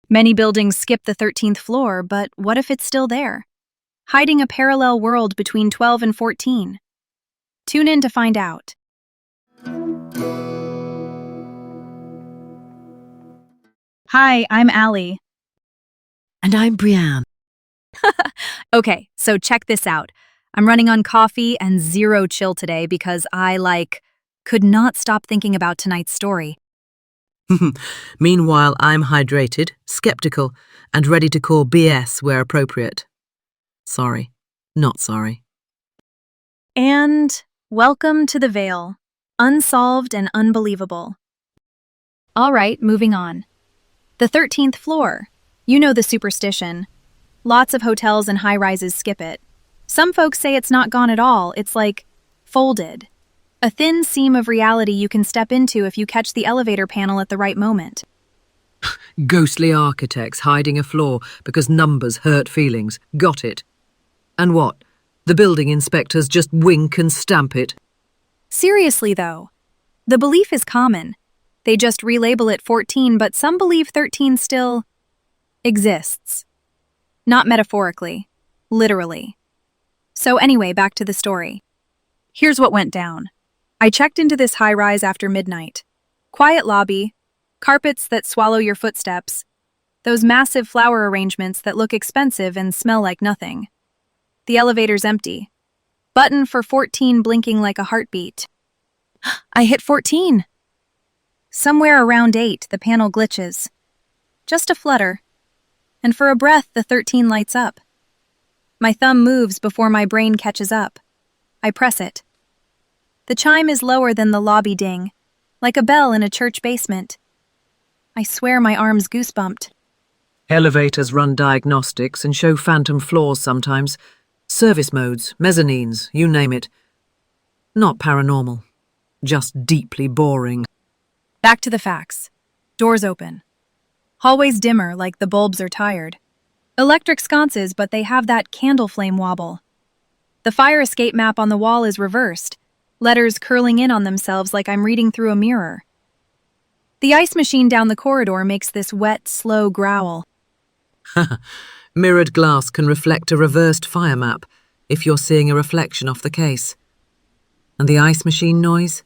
Many buildings skip the 13th floor, but what if it's still there? Hiding a parallel world between 12 and 14. Tune in to find out. Hi, I'm Allie. And I'm Brianne. Okay, so check this out. I'm running on coffee and zero chill today because I could not stop thinking about tonight's story. Meanwhile, I'm hydrated, skeptical, and ready to call BS where appropriate. Sorry, not sorry. And welcome to the Veil, Unsolved and Unbelievable. All right, moving on. The 13th floor. You know the superstition. Lots of hotels and high-rises skip it. Some folks say it's not gone at all, it's like folded. A thin seam of reality you can step into if you catch the elevator panel at the right moment. Ghostly architects hiding a floor because numbers hurt feelings. Got it. And what? The building inspectors just wink and stamp it. Seriously, though, the belief is common. They just relabel it 14, but some believe 13 still exists. Not metaphorically, literally. So anyway, back to the story. Here's what went down. I checked into this high-rise after midnight. Quiet lobby, carpets that swallow your footsteps, those massive flower arrangements that look expensive and smell like nothing. The elevator's empty. Button for 14 blinking like a heartbeat. I hit 14. Somewhere around 8, the panel glitches. Just a flutter. And for a breath, the 13 lights up. My thumb moves before my brain catches up. I press it. The chime is lower than the lobby ding, like a bell in a church basement. I swear my arms goosebumped. Elevators run diagnostics and show phantom floors sometimes. Service modes, mezzanines, you name it. Not paranormal. Just deeply boring. Back to the facts. Doors open. Hallways dimmer like the bulbs are tired. Electric sconces, but they have that candle flame wobble. The fire escape map on the wall is reversed, letters curling in on themselves like I'm reading through a mirror. The ice machine down the corridor makes this wet, slow growl. Mirrored glass can reflect a reversed fire map if you're seeing a reflection off the case. And the ice machine noise?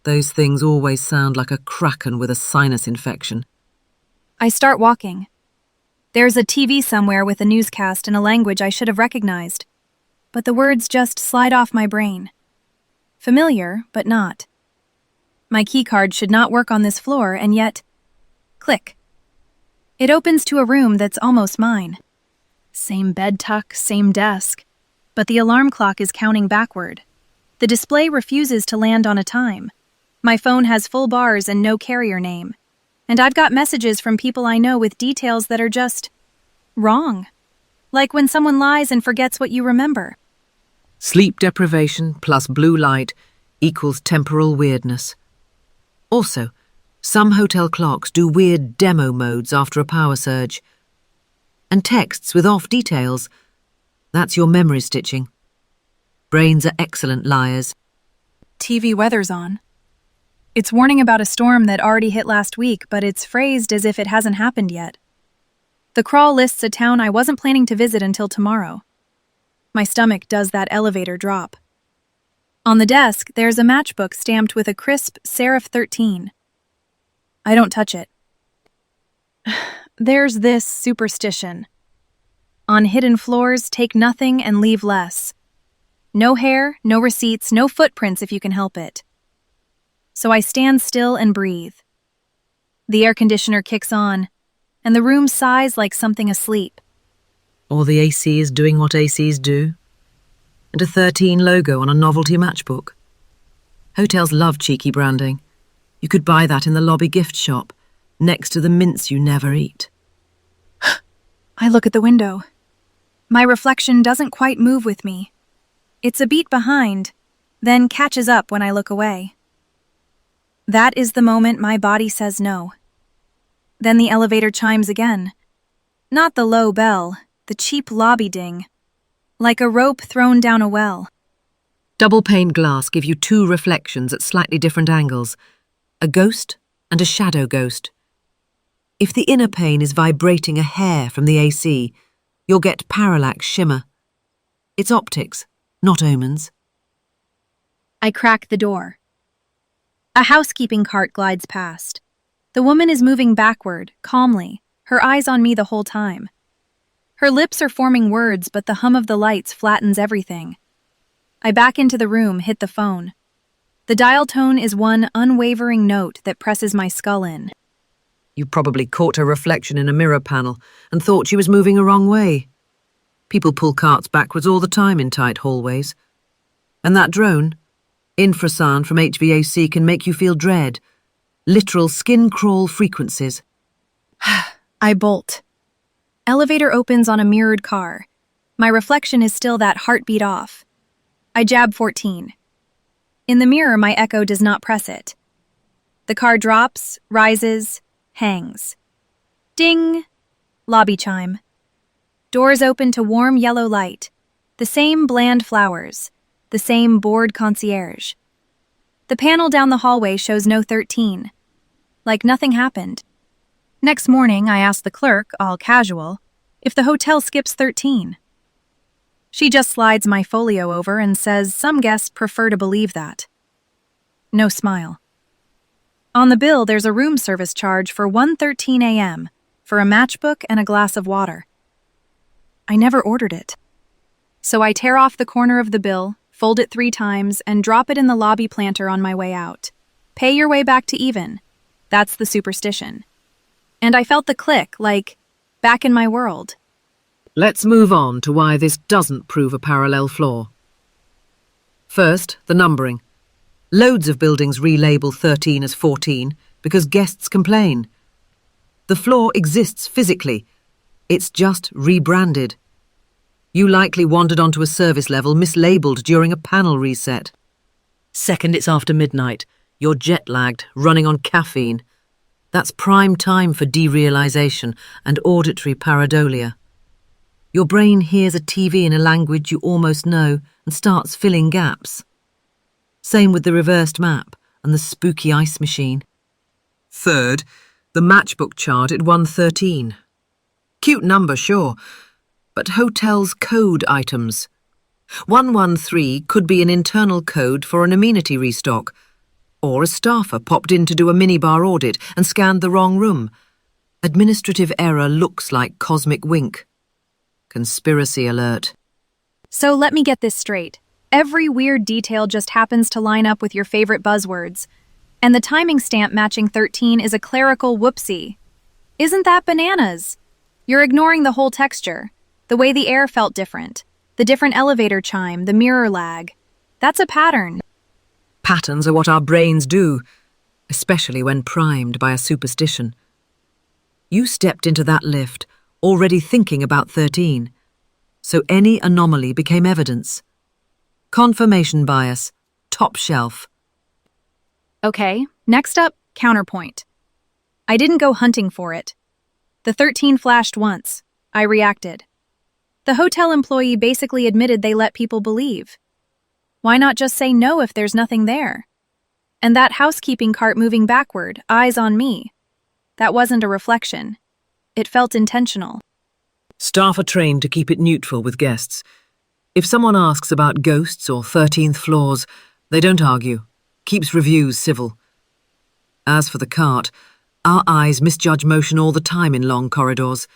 Those things always sound like a kraken with a sinus infection. I start walking. There's a TV somewhere with a newscast in a language I should have recognized, but the words just slide off my brain. Familiar, but not. My keycard should not work on this floor, and yet, click. It opens to a room that's almost mine. Same bed tuck, same desk, but the alarm clock is counting backward. The display refuses to land on a time. My phone has full bars and no carrier name. And I've got messages from people I know with details that are just wrong. Like when someone lies and forgets what you remember. Sleep deprivation plus blue light equals temporal weirdness. Also, some hotel clocks do weird demo modes after a power surge. And texts with off details. That's your memory stitching. Brains are excellent liars. TV weather's on. It's warning about a storm that already hit last week, but it's phrased as if it hasn't happened yet. The crawl lists a town I wasn't planning to visit until tomorrow. My stomach does that elevator drop. On the desk, there's a matchbook stamped with a crisp Serif 13. I don't touch it. There's this superstition. On hidden floors, take nothing and leave less. No hair, no receipts, no footprints if you can help it. So I stand still and breathe. The air conditioner kicks on, and the room sighs like something asleep. Or the AC is doing what ACs do. And a 13 logo on a novelty matchbook. Hotels love cheeky branding. You could buy that in the lobby gift shop, next to the mints you never eat. I look at the window. My reflection doesn't quite move with me. It's a beat behind, then catches up when I look away. That is the moment my body says no. Then the elevator chimes again. Not the low bell, the cheap lobby ding. Like a rope thrown down a well. Double-pane glass give you two reflections at slightly different angles. A ghost and a shadow ghost. If the inner pane is vibrating a hair from the AC, you'll get parallax shimmer. It's optics, not omens. I crack the door. A housekeeping cart glides past. The woman is moving backward, calmly, her eyes on me the whole time. Her lips are forming words, but the hum of the lights flattens everything. I back into the room, hit the phone. The dial tone is one unwavering note that presses my skull in. You probably caught her reflection in a mirror panel and thought she was moving a wrong way. People pull carts backwards all the time in tight hallways. And that drone, infrasound from HVAC, can make you feel dread. Literal skin-crawl frequencies. I bolt. Elevator opens on a mirrored car. My reflection is still that heartbeat off. I jab 14. In the mirror, my echo does not press it. The car drops, rises, hangs. Ding! Lobby chime. Doors open to warm yellow light. The same bland flowers. The same bored concierge. The panel down the hallway shows no 13. Like nothing happened. Next morning, I ask the clerk, all casual, if the hotel skips 13. She just slides my folio over and says some guests prefer to believe that. No smile. On the bill, there's a room service charge for 1:13 a.m. for a matchbook and a glass of water. I never ordered it. So I tear off the corner of the bill, fold it 3 times, and drop it in the lobby planter on my way out. Pay your way back to even. That's the superstition. And I felt the click, like, back in my world. Let's move on to why this doesn't prove a parallel flaw. First, the numbering. Loads of buildings relabel 13 as 14 because guests complain. The flaw exists physically. It's just rebranded. You likely wandered onto a service level mislabeled during a panel reset. Second, it's after midnight. You're jet-lagged, running on caffeine. That's prime time for derealization and auditory pareidolia. Your brain hears a TV in a language you almost know and starts filling gaps. Same with the reversed map and the spooky ice machine. Third, the matchbook chart at 1:13. Cute number, sure, but hotels code items. 113 could be an internal code for an amenity restock, or a staffer popped in to do a minibar audit and scanned the wrong room. Administrative error looks like cosmic wink. Conspiracy alert. So let me get this straight. Every weird detail just happens to line up with your favorite buzzwords, and the timing stamp matching 13 is a clerical whoopsie. Isn't that bananas? You're ignoring the whole texture, the way the air felt different, the different elevator chime, the mirror lag. That's a pattern. Patterns are what our brains do, especially when primed by a superstition. You stepped into that lift already thinking about 13, so any anomaly became evidence. Confirmation bias, top shelf. Okay, next up, counterpoint. I didn't go hunting for it. The 13 flashed once. I reacted. The hotel employee basically admitted they let people believe. Why not just say no if there's nothing there? And that housekeeping cart moving backward, eyes on me. That wasn't a reflection. It felt intentional. Staff are trained to keep it neutral with guests. If someone asks about ghosts or 13th floors, they don't argue. Keeps reviews civil. As for the cart, our eyes misjudge motion all the time in long corridors.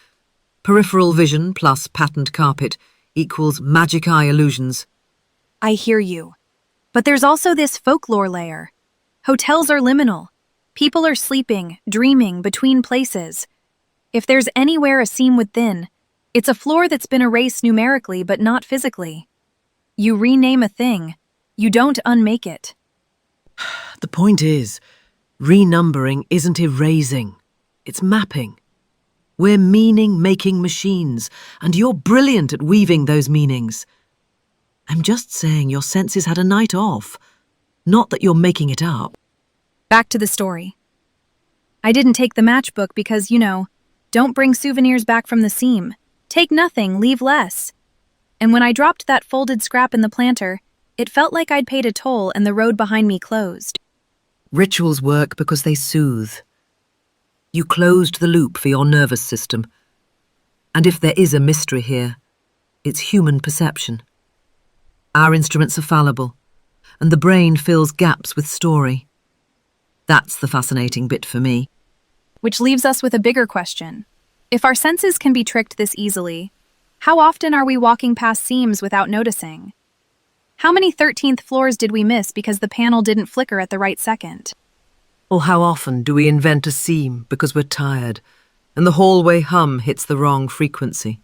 Peripheral vision plus patterned carpet equals magic eye illusions. I hear you. But there's also this folklore layer. Hotels are liminal. People are sleeping, dreaming between places. If there's anywhere a seam within, it's a floor that's been erased numerically but not physically. You rename a thing. You don't unmake it. The point is, renumbering isn't erasing. It's mapping. We're meaning-making machines, and you're brilliant at weaving those meanings. I'm just saying your senses had a night off, not that you're making it up. Back to the story. I didn't take the matchbook because, don't bring souvenirs back from the seam. Take nothing, leave less. And when I dropped that folded scrap in the planter, it felt like I'd paid a toll and the road behind me closed. Rituals work because they soothe. You closed the loop for your nervous system. And if there is a mystery here, it's human perception. Our instruments are fallible, and the brain fills gaps with story. That's the fascinating bit for me. Which leaves us with a bigger question. If our senses can be tricked this easily, how often are we walking past seams without noticing? How many 13th floors did we miss because the panel didn't flicker at the right second? Or how often do we invent a seam because we're tired, and the hallway hum hits the wrong frequency?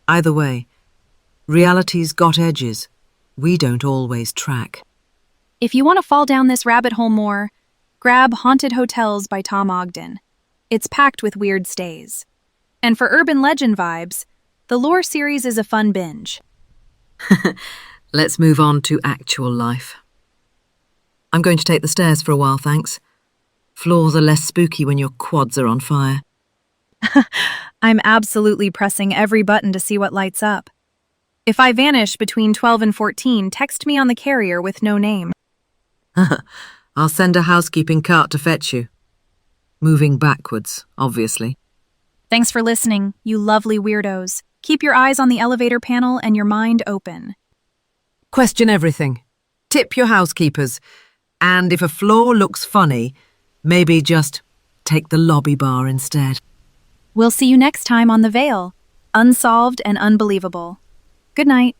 Either way, reality's got edges we don't always track. If you want to fall down this rabbit hole more, grab Haunted Hotels by Tom Ogden. It's packed with weird stays. And for urban legend vibes, the Lore series is a fun binge. Let's move on to actual life. I'm going to take the stairs for a while, thanks. Floors are less spooky when your quads are on fire. I'm absolutely pressing every button to see what lights up. If I vanish between 12 and 14, text me on the carrier with no name. I'll send a housekeeping cart to fetch you. Moving backwards, obviously. Thanks for listening, you lovely weirdos. Keep your eyes on the elevator panel and your mind open. Question everything. Tip your housekeepers. And if a floor looks funny, maybe just take the lobby bar instead. We'll see you next time on The Veil, Unsolved and Unbelievable. Good night.